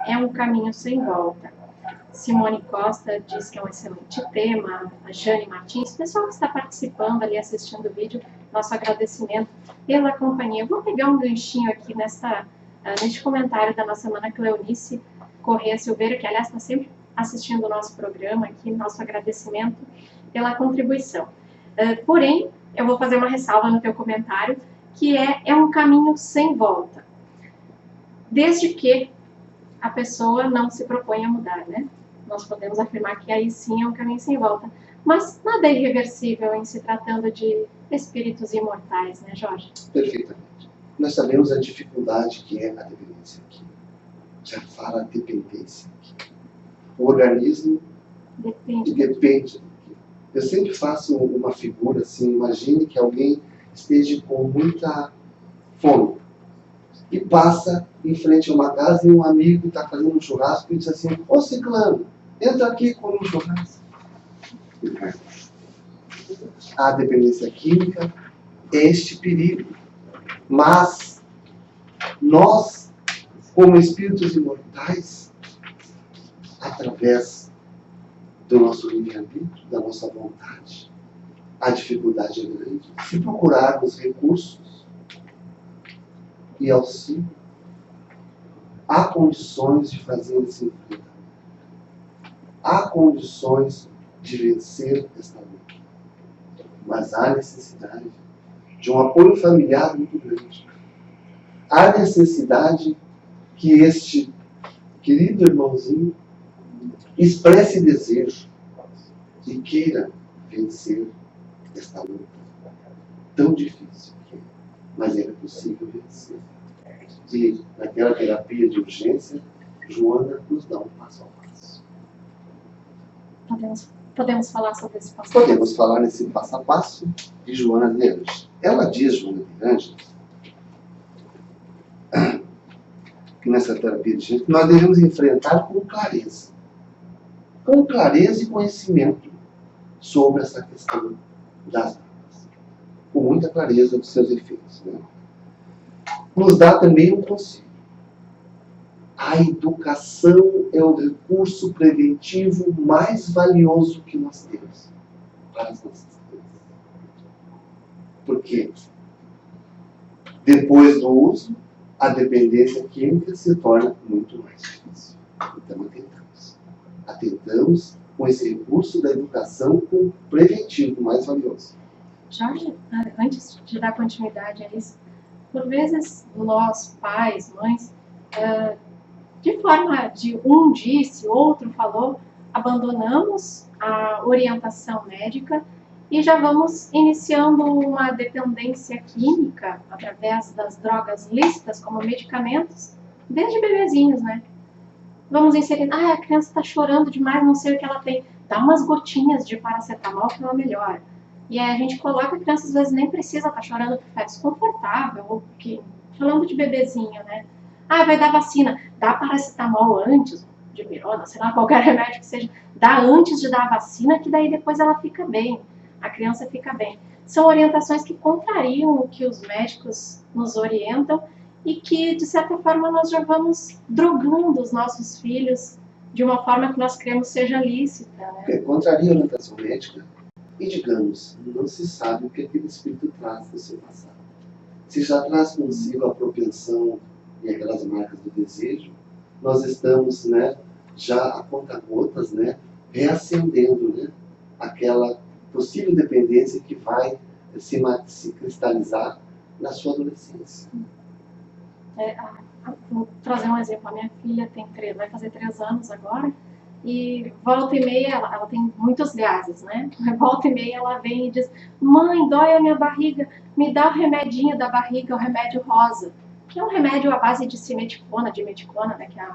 É um caminho sem volta. Simone Costa diz que é um excelente tema. A Jane Martins, o pessoal que está participando ali, assistindo o vídeo, nosso agradecimento pela companhia. Vou pegar um ganchinho aqui neste comentário da nossa mana Cleonice Corrêa Silveira, que aliás está sempre assistindo o nosso programa aqui, nosso agradecimento pela contribuição. Porém, eu vou fazer uma ressalva no teu comentário, que é um caminho sem volta. Desde que a pessoa não se propõe a mudar, né? Nós podemos afirmar que aí sim é um caminho sem volta. Mas nada é irreversível em se tratando de espíritos imortais, né, Jorge? Perfeitamente. Nós sabemos a dificuldade que é a dependência química. Já fala a dependência química. O organismo depende daquilo. Eu sempre faço uma figura assim, imagine que alguém esteja com muita fome e passa em frente a uma casa e um amigo está fazendo um churrasco e diz assim: ô ciclano, entra aqui e come um churrasco. A dependência química é este perigo. Mas nós, como espíritos imortais, através do nosso livre-arbítrio, da nossa vontade, a dificuldade é grande. Se procurarmos recursos e auxílio, há condições de fazer esse enfrentamento. Há condições de vencer esta luta. Mas há necessidade de um apoio familiar muito grande. Há necessidade que este querido irmãozinho expresse desejo e queira vencer esta luta tão difícil que é, mas é possível vencer. E naquela terapia de urgência, Joana nos dá um passo a passo. Podemos falar sobre esse passo a passo? Podemos falar nesse passo a passo de Joana de Ângeles. Ela diz, Joana de Ângeles, que nessa terapia de urgência nós devemos enfrentar com clareza e conhecimento sobre essa questão das drogas, com muita clareza dos seus efeitos, né? Nos dá também um conselho. A educação é o recurso preventivo mais valioso que nós temos para as nossas crianças. Porque depois do uso, a dependência química se torna muito mais difícil. Então atentamos com esse recurso da educação como preventivo mais valioso. Jorge, antes de dar continuidade a isso, por vezes nós, pais, mães, de forma de um disse, outro falou, abandonamos a orientação médica e já vamos iniciando uma dependência química através das drogas lícitas, como medicamentos, desde bebezinhos, né? Vamos inserir: a criança está chorando demais, não sei o que ela tem, dá umas gotinhas de paracetamol que ela melhora. E aí a gente coloca, a criança às vezes nem precisa estar chorando porque é desconfortável, ou porque, falando de bebezinho, né? Vai dar vacina, dá paracetamol antes, de pirona, sei lá, qualquer remédio que seja, dá antes de dar a vacina, que daí depois ela fica bem, a criança fica bem. São orientações que contrariam o que os médicos nos orientam e que, de certa forma, nós já vamos drogando os nossos filhos de uma forma que nós queremos seja lícita, né? Contraria a orientação médica e, digamos, não se sabe o que aquele espírito traz do seu passado. Se já traz consigo a propensão e aquelas marcas do desejo, nós estamos, né, já a conta-gotas, né, reacendendo, né, aquela possível dependência que vai se cristalizar na sua adolescência. Vou trazer um exemplo. A minha filha vai fazer 3 anos agora, e volta e meia, ela tem muitos gases, né? Volta e meia ela vem e diz: mãe, dói a minha barriga, me dá o remedinho da barriga, o remédio rosa, que é um remédio à base de simeticona, né, que é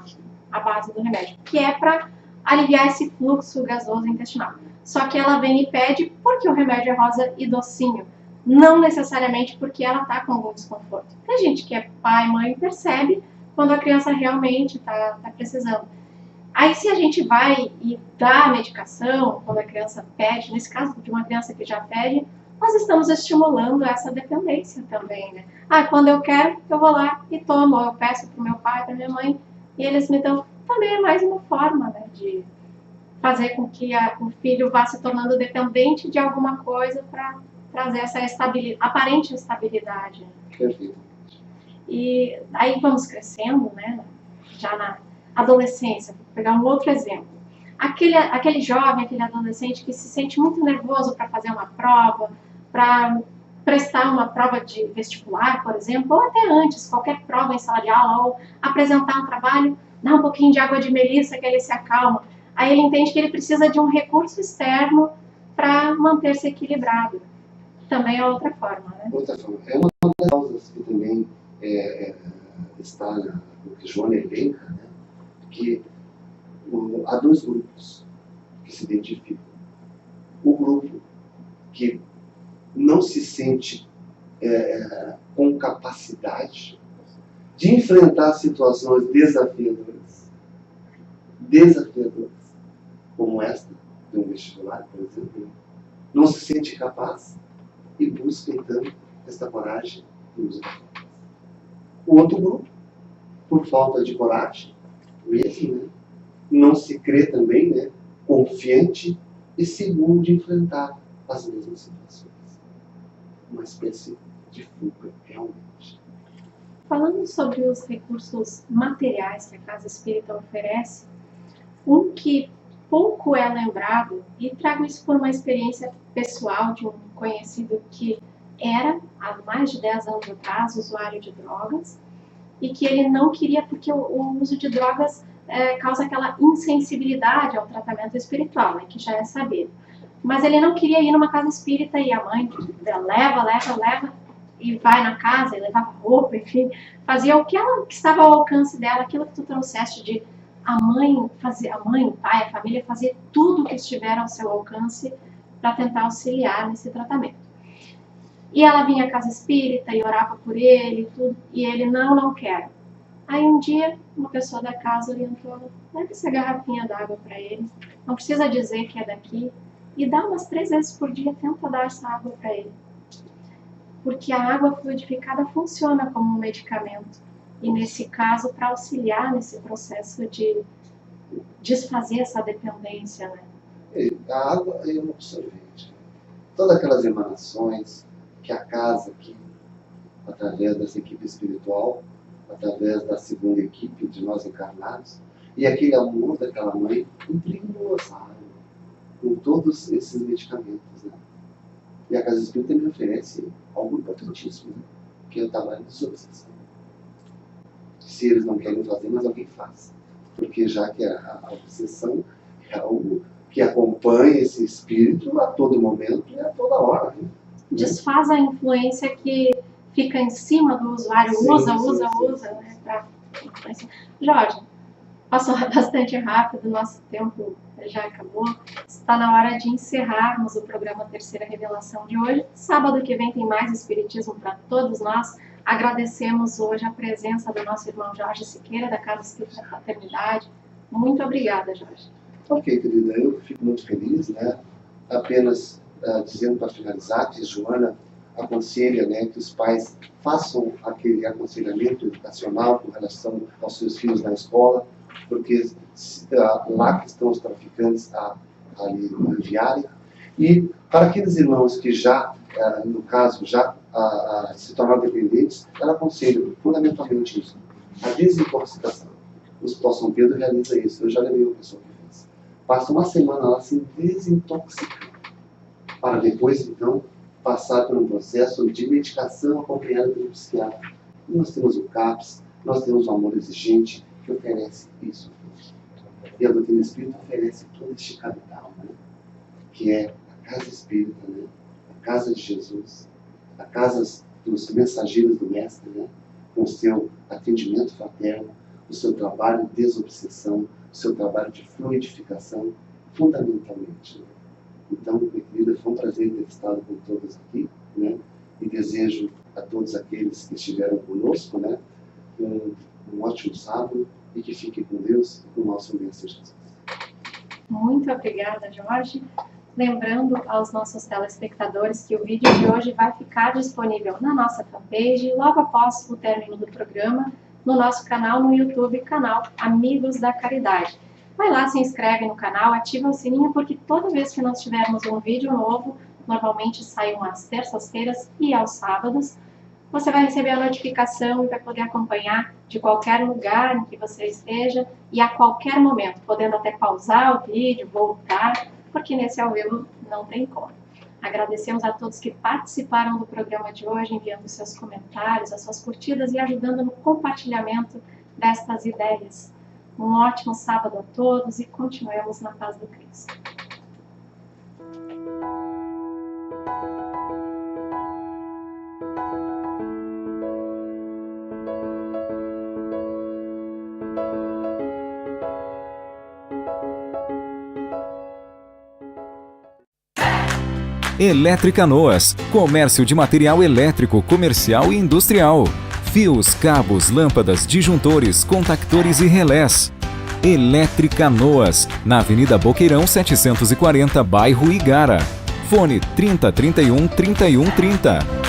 a base do remédio, que é para aliviar esse fluxo gasoso intestinal. Só que ela vem e pede porque o remédio é rosa e docinho. não necessariamente porque ela está com algum desconforto. Tem gente que é pai, mãe, percebe quando a criança realmente está precisando. Aí se a gente vai e dá a medicação, quando a criança pede, nesse caso de uma criança que já pede, nós estamos estimulando essa dependência também, né? Quando eu quero, eu vou lá e tomo, ou eu peço para o meu pai, para minha mãe, e eles me dão. Também é mais uma forma, né, de fazer com que o filho vá se tornando dependente de alguma coisa para trazer essa aparente estabilidade. Perfeito. E aí vamos crescendo, né, já na adolescência. Vou pegar um outro exemplo. Aquele jovem, aquele adolescente que se sente muito nervoso para fazer uma prova, para prestar uma prova de vestibular, por exemplo, ou até antes, qualquer prova em sala de aula, ou apresentar um trabalho, dá um pouquinho de água de melissa que ele se acalma. Aí ele entende que ele precisa de um recurso externo para manter-se equilibrado. Também é outra forma, né? Outra forma. É uma das causas que também está no que Joana elenca, né? Que há dois grupos que se identificam. O grupo que não se sente com capacidade de enfrentar situações desafiadoras, como esta, de um vestibular, por exemplo, não se sente capaz e busca, então, esta coragem e usa. O outro grupo, por falta de coragem, mesmo, né, não se crê também, né, confiante e seguro de enfrentar as mesmas situações. Uma espécie de fuga, realmente. Falando sobre os recursos materiais que a Casa Espírita oferece, um que pouco é lembrado, e trago isso por uma experiência pessoal de um conhecido que era, há mais de 10 anos atrás, usuário de drogas, e que ele não queria, porque o uso de drogas causa aquela insensibilidade ao tratamento espiritual, né, que já é sabido. Mas ele não queria ir numa casa espírita e a mãe leva e vai na casa e levava roupa, enfim, fazia o que estava ao alcance dela, aquilo que tu trouxeste de a mãe, o pai, a família fazer tudo o que estiver ao seu alcance para tentar auxiliar nesse tratamento. E ela vinha à casa espírita e orava por ele e tudo, e ele, não quero. Aí um dia, uma pessoa da casa orientou, leva essa garrafinha d'água para ele, não precisa dizer que é daqui, e dá umas 3 vezes por dia, tenta dar essa água para ele. Porque a água fluidificada funciona como um medicamento. E nesse caso, para auxiliar nesse processo de desfazer essa dependência, né? A água é um absorvente. Todas aquelas emanações que a casa aqui, através dessa equipe espiritual, através da segunda equipe de nós encarnados, e aquele amor daquela mãe, imprimou essa água com todos esses medicamentos, né? E a Casa Espírita me oferece algo importantíssimo, né? Que é o trabalho de desobsessão. Se eles não querem fazer, mas alguém faz. Porque já que a obsessão é algo que acompanha esse espírito a todo momento e a toda hora. Né? Desfaz a influência que fica em cima do usuário, usa, né? Jorge, passou bastante rápido, nosso tempo já acabou. Está na hora de encerrarmos o programa Terceira Revelação de hoje. Sábado que vem tem mais Espiritismo para todos nós. Agradecemos hoje a presença do nosso irmão Jorge Siqueira, da Casa Espírita Fraternidade. Muito obrigada, Jorge. Ok, querida, eu fico muito feliz, né? Apenas dizendo para finalizar que Joana aconselha, né, que os pais façam aquele aconselhamento educacional com relação aos seus filhos na escola, porque lá que estão os traficantes ali viarem. E para aqueles irmãos que já, no caso, já se tornaram dependentes, ela aconselha fundamentalmente isso, a desintoxicação. O Hospital São Pedro realiza isso, eu já levei uma pessoa que fez. Passa uma semana lá se desintoxicando, para depois, então, passar por um processo de medicação acompanhada pelo psiquiatra. E nós temos o CAPS, nós temos o Amor Exigente, que oferece isso. E a doutrina espírita oferece todo este capital, né? Que é a Casa Espírita, né? A Casa de Jesus, a Casa dos Mensageiros do Mestre, né? Com o seu atendimento fraterno, o seu trabalho de desobsessão, o seu trabalho de fluidificação, fundamentalmente. Né? Então, minha querida, foi um prazer ter estado com todos aqui. né? E desejo a todos aqueles que estiveram conosco, né, um ótimo sábado e que fiquem com Deus e com o nosso Mestre Jesus. Muito obrigada, Jorge. Lembrando aos nossos telespectadores que o vídeo de hoje vai ficar disponível na nossa fanpage logo após o término do programa, no nosso canal no YouTube, canal Amigos da Caridade. Vai lá, se inscreve no canal, ativa o sininho, porque toda vez que nós tivermos um vídeo novo, normalmente saiam às terças-feiras e aos sábados, você vai receber a notificação e vai poder acompanhar de qualquer lugar em que você esteja e a qualquer momento, podendo até pausar o vídeo, voltar, porque nesse ao vivo não tem como. Agradecemos a todos que participaram do programa de hoje, enviando seus comentários, as suas curtidas e ajudando no compartilhamento destas ideias. Um ótimo sábado a todos e continuemos na paz do Cristo. Eletricanoas, comércio de material elétrico, comercial e industrial. Fios, cabos, lâmpadas, disjuntores, contactores e relés. Eletricanoas, na Avenida Boqueirão 740, bairro Igara. Fone 30 31 31 30.